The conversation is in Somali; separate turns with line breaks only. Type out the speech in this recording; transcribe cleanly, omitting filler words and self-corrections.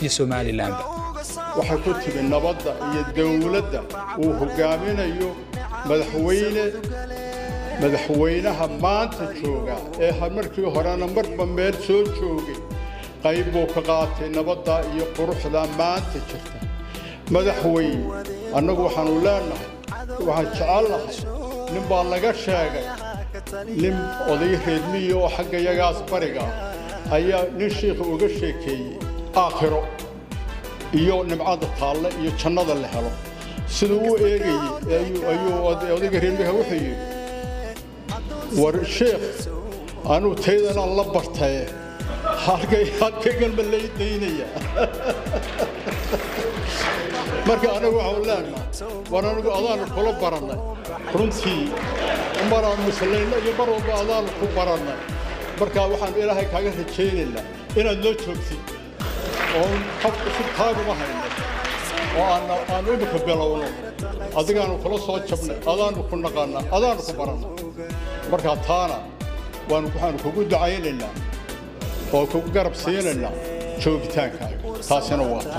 iyo Somaliland
waxa ku tibin nabadda iyo dawladda uu hogaaminayo madaxweynaha maanta jooga ee markii horena marba meel soo joogay qayb buu ka qaatay nabadda iyo quruxda maanta jirta madaxweyne annagu waxaanu leenahay waxaan jecelahay nin baa laga sheegay nin oday reedmiyo oo xagga yagaas bariga ayaa nin sheekh uga sheekeeyay aakhiro iyo nimcada taalle iyo jannada la helo sidoo uu eegayay ayuu odayga reedmiga wuxuu yiri war sheekh anu teedana la bartay halkay galma leedaynaya marka anagu waxaan leenahay war anagu adaan kula baranay runtii maraan musliimna iyo barwada adaan ku baranay marka waxaan ilaahay kaaga rajaynaynaa inaad noo joogtid oo xaq ku taagu ma hayno oo aan u bilowno adigaanu kula soo jabnay adaan ku naqaana adaan ku baranay marka taana waxaan kugu ducaynaynaa oo kugu garab siinaynaa joogitaanka taasina waa